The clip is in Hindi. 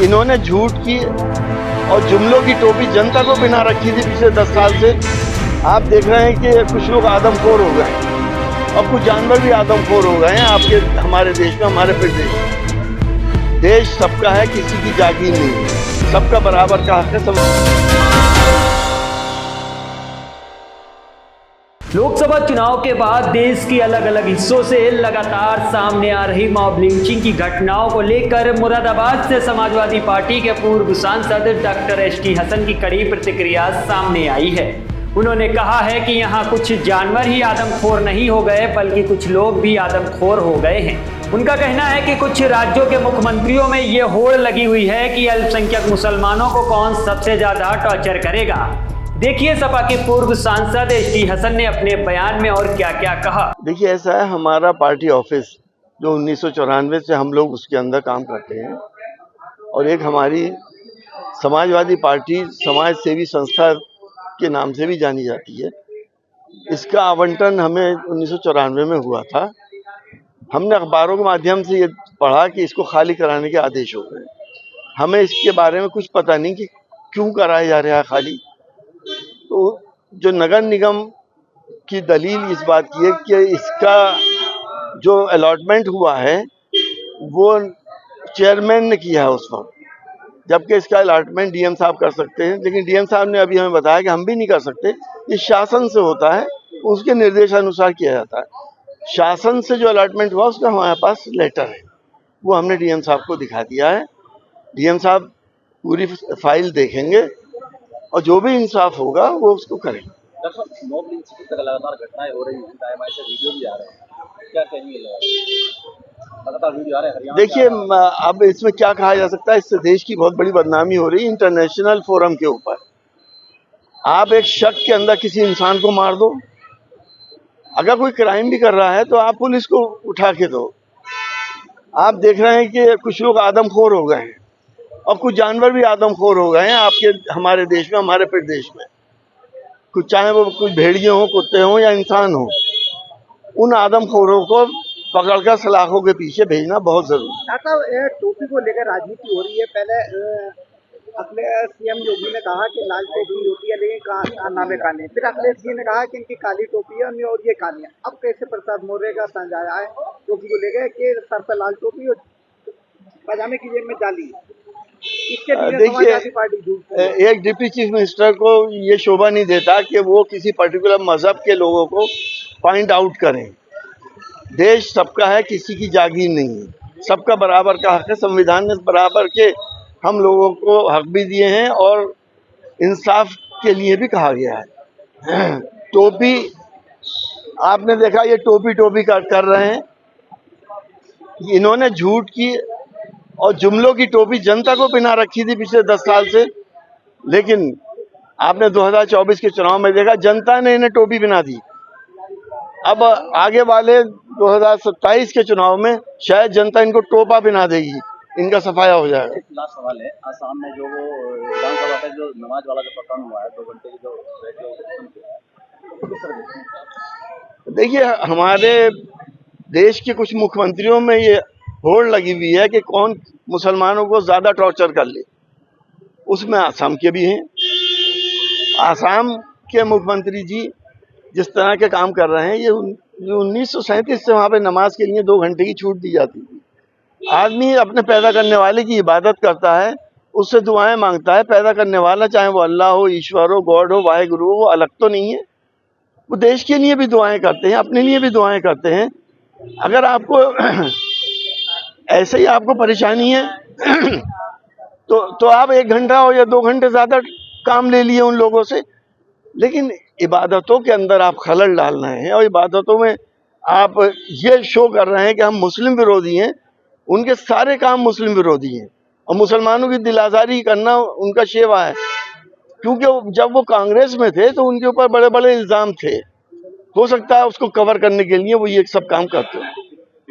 इन्होंने झूठ की और जुमलों की टोपी जनता को पहना रखी थी पिछले 10 साल से। आप देख रहे हैं कि कुछ लोग आदमखोर हो गए हैं और कुछ जानवर भी आदमखोर हो गए हैं आपके हमारे देश में, हमारे प्रदेश में। देश सबका है, किसी की जागीर नहीं है, सबका बराबर का हक है। सब लोकसभा चुनाव के बाद देश के अलग अलग हिस्सों से लगातार सामने आ रही मॉब लिंचिंग की घटनाओं को लेकर मुरादाबाद से समाजवादी पार्टी के पूर्व सांसद डॉक्टर एसटी हसन की कड़ी प्रतिक्रिया सामने आई है। उन्होंने कहा है कि यहाँ कुछ जानवर ही आदमखोर नहीं हो गए, बल्कि कुछ लोग भी आदमखोर हो गए हैं। उनका कहना है कि कुछ राज्यों के मुख्यमंत्रियों में ये होड़ लगी हुई है कि अल्पसंख्यक मुसलमानों को कौन सबसे ज्यादा टॉर्चर करेगा। देखिए सपा के पूर्व सांसद एसटी हसन ने अपने बयान में और क्या क्या कहा। देखिए, ऐसा है, हमारा पार्टी ऑफिस जो 1994 से हम लोग उसके अंदर काम करते हैं और एक हमारी समाजवादी पार्टी समाज सेवी संस्था के नाम से भी जानी जाती है। इसका आवंटन हमें 1994 में हुआ था। हमने अखबारों के माध्यम से ये पढ़ा कि इसको खाली कराने के आदेश हो गए। हमें इसके बारे में कुछ पता नहीं कि क्यों कराया जा रहा है खाली। तो जो नगर निगम की दलील इस बात की है कि इसका जो अलॉटमेंट हुआ है वो चेयरमैन ने किया है उस वक्त, जबकि इसका अलॉटमेंट डीएम साहब कर सकते हैं। लेकिन डीएम साहब ने अभी हमें बताया कि हम भी नहीं कर सकते, ये शासन से होता है, उसके निर्देशानुसार किया जाता है। शासन से जो अलॉटमेंट हुआ उसका हमारे पास लेटर है, वो हमने डीएम साहब को दिखा दिया है। डीएम साहब पूरी फाइल देखेंगे और जो भी इंसाफ होगा वो उसको करेंगे। मॉब लिंचिंग की लगातार घटनाएं हो रही हैं, ऐसे वीडियो भी आ रहे हैं, क्या कहेंगे? लगातार वीडियो आ रहे हैं। देखिए, अब इसमें क्या कहा जा सकता है, इससे देश की बहुत बड़ी बदनामी हो रही है इंटरनेशनल फोरम के ऊपर। आप एक शक के अंदर किसी इंसान को मार दो, अगर कोई क्राइम भी कर रहा है तो आप पुलिस को उठा के दो। आप देख रहे हैं कि कुछ लोग आदमखोर हो गए हैं और कुछ जानवर भी आदमखोर हो गए हैं आपके हमारे देश में, हमारे प्रदेश में। कुछ चाहे वो कुछ भेड़िए हों, कुत्ते हों या इंसान हों, उन आदमखोरों को पकड़कर सलाखों के पीछे भेजना बहुत जरूरी है। डॉक्टर, टोपी को लेकर राजनीति हो रही है। पहले अपने सीएम योगी ने कहा कि लाल टोपी होती है लेकिन नामे काले, फिर अखिलेश जी ने कहा कि इनकी काली टोपी है और ये काली है। अब कैसे प्रसाद मौर्य का समझाया है टोपी को लेकर कि सर पर लाल टोपी और पजामे की जेब में डाली। देखिए, एक डिप्टी चीफ मिनिस्टर को ये शोभा नहीं देता कि वो किसी पर्टिकुलर मजहब के लोगों को पॉइंट आउट करें। देश सबका है, किसी की जागीर नहीं है, सबका बराबर का हक है। संविधान ने बराबर के हम लोगों को हक भी दिए हैं और इंसाफ के लिए भी कहा गया है। टोपी आपने देखा, ये टोपी कर रहे हैं। इन्होंने झूठ की और जुमलों की टोपी जनता को पहना रखी थी पिछले 10 साल से। लेकिन आपने 2024 के चुनाव में देखा, जनता ने इन्हें टोपी पहना दी। अब आगे वाले 2027 के चुनाव में शायद जनता इनको टोपा पहना देगी, इनका सफाया हो जाएगा। एक लास्ट सवाल है, आसाम में जो वो विधानसभा का जो नमाज वाला जो प्रकरण हुआ है, 2 घंटे की जो देखिए, हमारे देश के कुछ मुख्यमंत्रियों में ये होड़ लगी हुई है कि कौन मुसलमानों को ज्यादा टॉर्चर कर ले। उसमें आसाम के भी हैं। आसाम के मुख्यमंत्री जी जिस तरह के काम कर रहे हैं, ये 1937 से वहाँ पे नमाज के लिए 2 घंटे की छूट दी जाती थी। आदमी अपने पैदा करने वाले की इबादत करता है, उससे दुआएं मांगता है। पैदा करने वाला चाहे वो अल्लाह हो, ईश्वर हो, गॉड हो, वाहेगुरु हो, वो अलग तो नहीं है। वो देश के लिए भी दुआएं करते हैं, अपने लिए भी दुआएं करते हैं। अगर आपको ऐसे ही आपको परेशानी है तो आप 1 घंटा हो या 2 घंटे ज्यादा काम ले लिए उन लोगों से। लेकिन इबादतों के अंदर आप खलल डाल रहे हैं और इबादतों में आप ये शो कर रहे हैं कि हम मुस्लिम विरोधी हैं। उनके सारे काम मुस्लिम विरोधी हैं और मुसलमानों की दिल आज़ारी करना उनका शेवा है। क्योंकि जब वो कांग्रेस में थे तो उनके ऊपर बड़े बड़े इल्जाम थे। हो सकता है उसको कवर करने के लिए वो ये सब काम करते हैं।